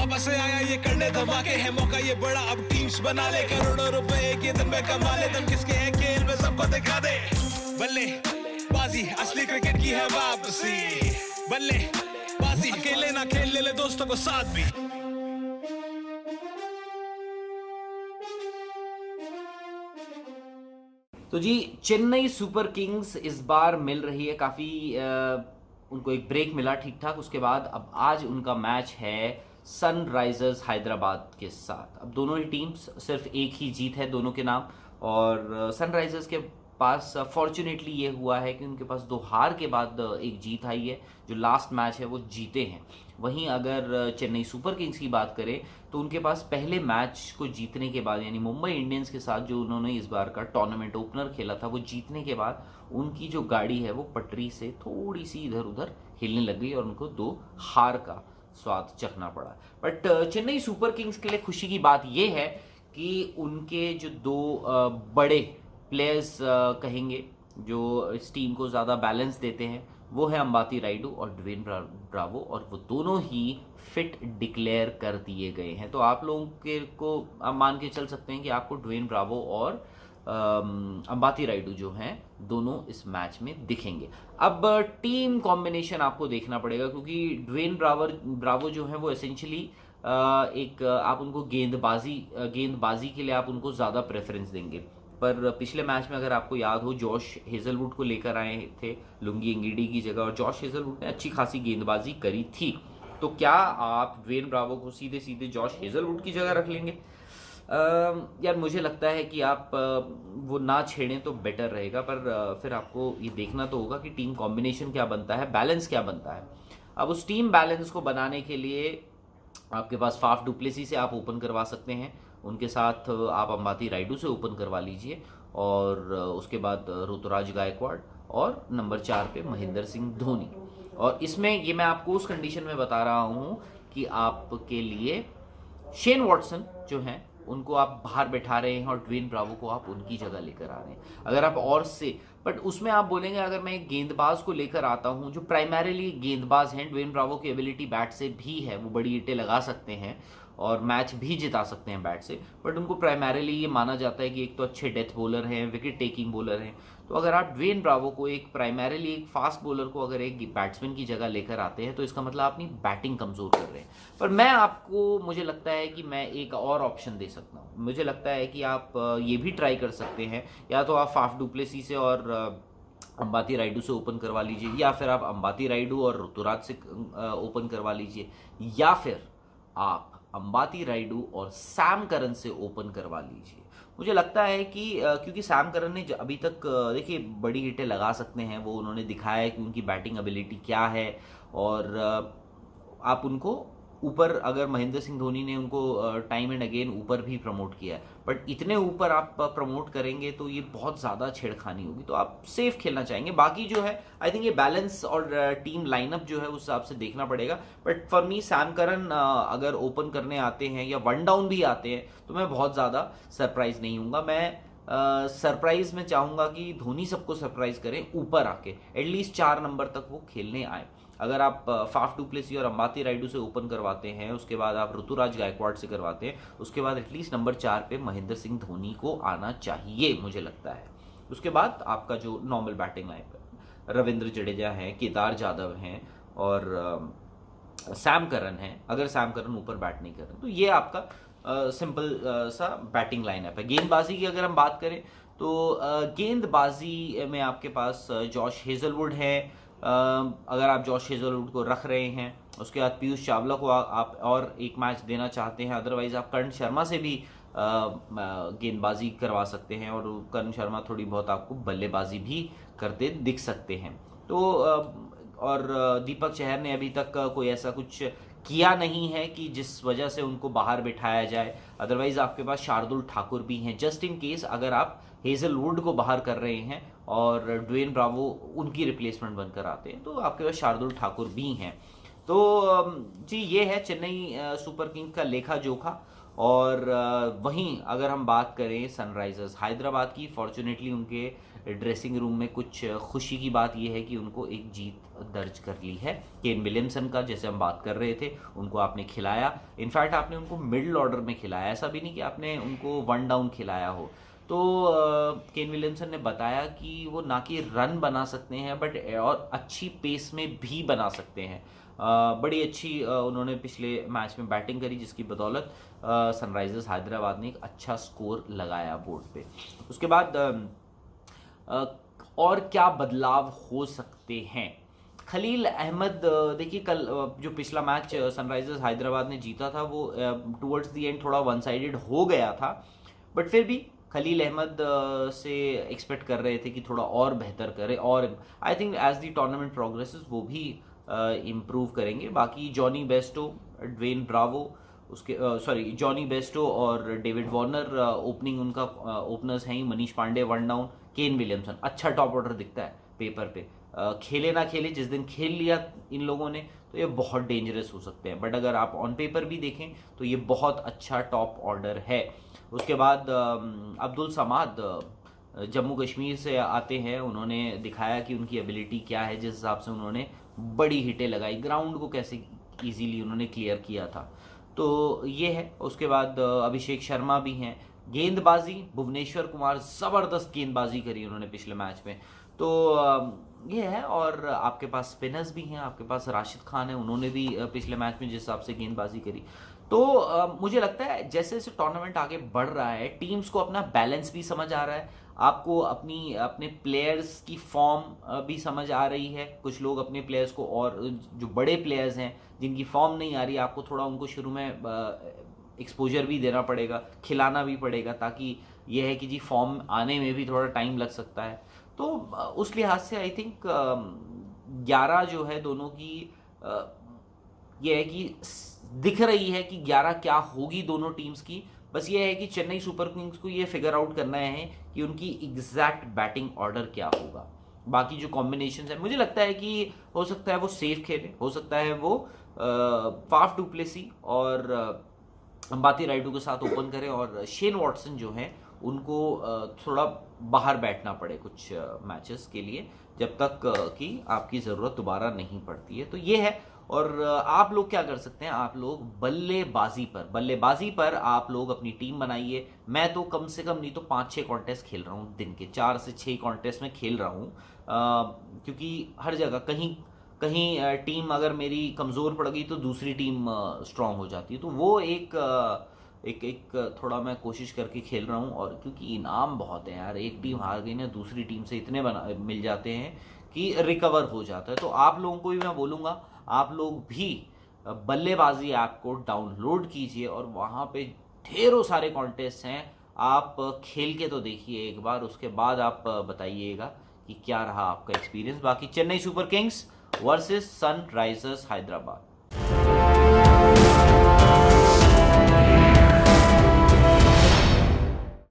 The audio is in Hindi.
वापस आया ये करने धमाके है, मौका ये बड़ा अब टीम्स बना ले, करोड़ों रुपए एक ही दिन में कमा ले, तुम किसके हैं खेल में सबको दिखा दे। बल्ले बाजी असली क्रिकेट की है वापसी, बल्ले बाजी अकेले ना खेल ले दोस्तों को साथ भी। तो जी चेन्नई सुपर किंग्स इस बार मिल रही है काफ़ी उनको एक ब्रेक मिला ठीक ठाक। उसके बाद अब आज उनका मैच है सनराइजर्स हैदराबाद के साथ। अब दोनों ही टीम्स सिर्फ एक ही जीत है दोनों के नाम, और सनराइजर्स के पास फॉर्चुनेटली ये हुआ है कि उनके पास 2 हार के बाद एक जीत आई है, जो लास्ट मैच है वो जीते हैं। वहीं अगर चेन्नई सुपर किंग्स की बात करें तो उनके पास पहले मैच को जीतने के बाद, यानी मुंबई इंडियंस के साथ जो उन्होंने इस बार का टूर्नामेंट ओपनर खेला था, वो जीतने के बाद उनकी जो गाड़ी है वो पटरी से थोड़ी सी इधर उधर हिलने लग गई और उनको 2 हार का स्वाद चखना पड़ा। बट चेन्नई सुपर किंग्स के लिए खुशी की बात यह है कि उनके जो 2 बड़े प्लेयर्स कहेंगे जो इस टीम को ज़्यादा बैलेंस देते हैं, वो है अंबाती रायडू और ड्वेन ब्रावो, और वो दोनों ही फिट डिक्लेयर कर दिए गए हैं। तो आप लोगों के को आप मान के चल सकते हैं कि आपको ड्वेन ब्रावो और अंबाती रायडू जो हैं दोनों इस मैच में दिखेंगे। अब टीम कॉम्बिनेशन आपको देखना पड़ेगा, क्योंकि ड्वेन ब्रावो जो है वो एसेंशियली एक आप उनको गेंदबाजी के लिए आप उनको ज़्यादा प्रेफरेंस देंगे। पर पिछले मैच में अगर आपको याद हो, जॉश हेजलवुड को लेकर आए थे लुंगी इंगिडी की जगह, और जॉश हेजलवुड ने अच्छी खासी गेंदबाजी करी थी। तो क्या आप ड्वेन ब्रावो को सीधे सीधे जॉश हेजलवुड की जगह रख लेंगे? यार मुझे लगता है कि आप वो ना छेड़ें तो बेटर रहेगा। पर फिर आपको ये देखना तो होगा कि टीम कॉम्बिनेशन क्या बनता है, बैलेंस क्या बनता है। अब उस टीम बैलेंस को बनाने के लिए आपके पास फाफ डुप्लेसी से आप ओपन करवा सकते हैं, उनके साथ आप अंबाती रायडू से ओपन करवा लीजिए, और उसके बाद ऋतुराज गायकवाड़, और नंबर 4 पे महेंद्र सिंह धोनी। और इसमें ये मैं आपको उस कंडीशन में बता रहा हूँ कि आपके लिए शेन वॉटसन जो हैं उनको आप बाहर बैठा रहे हैं और ड्वेन ब्रावो को आप उनकी जगह लेकर आ रहे हैं। अगर आप और से बट उसमें आप बोलेंगे अगर मैं एक गेंदबाज को लेकर आता हूं जो प्राइमरीली गेंदबाज हैं, ड्वेन ब्रावो की एबिलिटी बैट से भी है, वो बड़ी ईंटें लगा सकते हैं और मैच भी जिता सकते हैं बैट से, बट उनको प्राइमरीली ये माना जाता है कि एक तो अच्छे डेथ बॉलर हैं, विकेट टेकिंग बॉलर हैं। तो अगर आप ड्वेन ब्रावो को एक प्राइमरीली एक फास्ट बॉलर को अगर एक बैट्समैन की जगह लेकर आते हैं तो इसका मतलब आप अपनी बैटिंग कमजोर कर रहे हैं। पर मैं आपको, मुझे लगता है कि मैं एक और ऑप्शन दे सकता हूँ। मुझे लगता है कि आप ये भी ट्राई कर सकते हैं, या तो आप फाफ डुप्लेसी से और अंबाती रायडू से ओपन करवा लीजिए, या फिर आप अंबाती रायडू और ऋतुराज से ओपन करवा लीजिए, या फिर आप अंबाती रायडू और सैम करन से ओपन करवा लीजिए। मुझे लगता है कि क्योंकि सैम करन ने अभी तक देखिए बड़ी हिटें लगा सकते हैं, वो उन्होंने दिखाया है कि उनकी बैटिंग एबिलिटी क्या है, और आप उनको ऊपर, अगर महेंद्र सिंह धोनी ने उनको टाइम एंड अगेन ऊपर भी प्रमोट किया है, बट इतने ऊपर आप प्रमोट करेंगे तो ये बहुत ज़्यादा छेड़खानी होगी, तो आप सेफ खेलना चाहेंगे। बाकी जो है आई थिंक ये बैलेंस और टीम लाइनअप जो है उस हिसाब से देखना पड़ेगा। But for me Sam Curran अगर ओपन करने आते हैं या वन डाउन भी आते हैं तो मैं बहुत ज़्यादा सरप्राइज नहीं हूँगा। मैं सरप्राइज में चाहूँगा कि धोनी सबको सरप्राइज करें, ऊपर आके एटलीस्ट 4 नंबर तक वो खेलने आए। अगर आप फाफ डुप्लेसी और अंबाती रायडू से ओपन करवाते हैं, उसके बाद आप ऋतुराज गायकवाड़ से करवाते हैं, उसके बाद एटलीस्ट नंबर 4 पे महेंद्र सिंह धोनी को आना चाहिए मुझे लगता है। उसके बाद आपका जो नॉर्मल बैटिंग लाइन है, रविंद्र जडेजा हैं, केदार जाधव हैं और सैम करन हैं। अगर सैम करन ऊपर बैट नहीं करें तो ये आपका सिंपल सा बैटिंग लाइनअप है। गेंदबाजी की अगर हम बात करें तो गेंदबाजी में आपके पास जॉश हेजलवुड है। अगर आप जॉश हेजलवुड को रख रहे हैं, उसके बाद पीयूष चावला को आप और एक मैच देना चाहते हैं, अदरवाइज आप करण शर्मा से भी गेंदबाजी करवा सकते हैं, और करण शर्मा थोड़ी बहुत आपको बल्लेबाजी भी करते दिख सकते हैं। तो और दीपक चहर ने अभी तक कोई ऐसा कुछ किया नहीं है कि जिस वजह से उनको बाहर बिठाया जाए। अदरवाइज आपके पास शार्दुल ठाकुर भी हैं, जस्ट इन केस अगर आप हेजलवुड को बाहर कर रहे हैं और ड्वेन ब्रावो उनकी रिप्लेसमेंट बनकर आते हैं तो आपके पास शार्दुल ठाकुर भी हैं। तो जी ये है चेन्नई सुपर किंग्स का लेखा जोखा। और वहीं अगर हम बात करें सनराइजर्स हैदराबाद की, फॉर्चुनेटली उनके ड्रेसिंग रूम में कुछ खुशी की बात यह है कि उनको एक जीत दर्ज कर ली है। केन विलियमसन का जैसे हम बात कर रहे थे, उनको आपने खिलाया, इनफैक्ट आपने उनको मिडिल ऑर्डर में खिलाया, ऐसा भी नहीं कि आपने उनको वन डाउन खिलाया हो। तो केन विलियमसन ने बताया कि वो ना कि रन बना सकते हैं बट और अच्छी पेस में भी बना सकते हैं। बड़ी अच्छी उन्होंने पिछले मैच में बैटिंग करी, जिसकी बदौलत सनराइजर्स हैदराबाद ने एक अच्छा स्कोर लगाया बोर्ड पे। उसके बाद और क्या बदलाव हो सकते हैं? खलील अहमद, देखिए कल जो पिछला मैच सनराइजर्स हैदराबाद ने जीता था वो टुवर्ड्स द एंड थोड़ा वन साइडेड हो गया था, बट फिर भी खलील अहमद से एक्सपेक्ट कर रहे थे कि थोड़ा और बेहतर करे, और I think as the tournament progresses वो भी इम्प्रूव करेंगे। बाकी जॉनी बेस्टो, ड्वेन ब्रावो, उसके जॉनी बेस्टो और डेविड वार्नर ओपनिंग उनका ओपनर्स हैं ही। Manish Pandey one down, Kane Williamson अच्छा टॉप ऑर्डर दिखता है पेपर पे। खेले ना खेले, जिस दिन खेल लिया इन लोगों ने तो ये बहुत डेंजरस हो सकते हैं, बट अगर आप ऑन पेपर भी देखें तो ये बहुत अच्छा टॉप ऑर्डर है। उसके बाद अब्दुल समाद जम्मू कश्मीर से आते हैं, उन्होंने दिखाया कि उनकी एबिलिटी क्या है, जिस हिसाब से उन्होंने बड़ी हिटें लगाई, ग्राउंड को कैसे इजीली उन्होंने क्लियर किया था, तो ये है। उसके बाद अभिषेक शर्मा भी हैं। गेंदबाजी, भुवनेश्वर कुमार ज़बरदस्त गेंदबाजी करी उन्होंने पिछले मैच में, तो ये है। और आपके पास स्पिनर्स भी हैं, आपके पास राशिद खान है, उन्होंने भी पिछले मैच में जिस हिसाब से गेंदबाजी करी। तो मुझे लगता है जैसे जैसे टूर्नामेंट आगे बढ़ रहा है, टीम्स को अपना बैलेंस भी समझ आ रहा है, आपको अपने प्लेयर्स की फॉर्म भी समझ आ रही है। कुछ लोग अपने प्लेयर्स को, और जो बड़े प्लेयर्स हैं जिनकी फॉर्म नहीं आ रही, आपको थोड़ा उनको शुरू में एक्सपोजर भी देना पड़ेगा, खिलाना भी पड़ेगा, ताकि यह है कि जी फॉर्म आने में भी थोड़ा टाइम लग सकता है। तो उस लिहाज से आई थिंक 11 जो है दोनों की, यह है कि दिख रही है कि 11 क्या होगी दोनों टीम्स की। बस ये है कि चेन्नई सुपर किंग्स को ये फिगर आउट करना है कि उनकी एग्जैक्ट बैटिंग ऑर्डर क्या होगा। बाकी जो कॉम्बिनेशन है, मुझे लगता है कि हो सकता है वो सेफ खेले, हो सकता है वो फाफ डू प्लेसी और अंबाती राइडू के साथ ओपन करें, और शेन वॉटसन जो हैं उनको थोड़ा बाहर बैठना पड़े कुछ मैचेस के लिए, जब तक कि आपकी ज़रूरत दोबारा नहीं पड़ती है। तो ये है। और आप लोग क्या कर सकते हैं, आप लोग बल्लेबाजी पर आप लोग अपनी टीम बनाइए। मैं तो कम से कम नहीं तो 5-6 कॉन्टेस्ट खेल रहा हूँ दिन के, 4 से 6 कॉन्टेस्ट में खेल रहा हूँ, क्योंकि हर जगह कहीं कहीं टीम अगर मेरी कमज़ोर पड़ गई तो दूसरी टीम स्ट्रांग हो जाती है, तो वो एक थोड़ा मैं कोशिश करके खेल रहा हूँ। और क्योंकि इनाम बहुत है यार, एक टीम हार गई ना, दूसरी टीम से इतने मिल जाते हैं कि रिकवर हो जाता है। तो आप लोगों को भी मैं बोलूँगा, आप लोग भी बल्लेबाजी ऐप को डाउनलोड कीजिए, और वहाँ पे ढेरों सारे कॉन्टेस्ट हैं, आप खेल के तो देखिए एक बार, उसके बाद आप बताइएगा कि क्या रहा आपका एक्सपीरियंस। बाकी Chennai super Kings versus Sunrisers Hyderabad.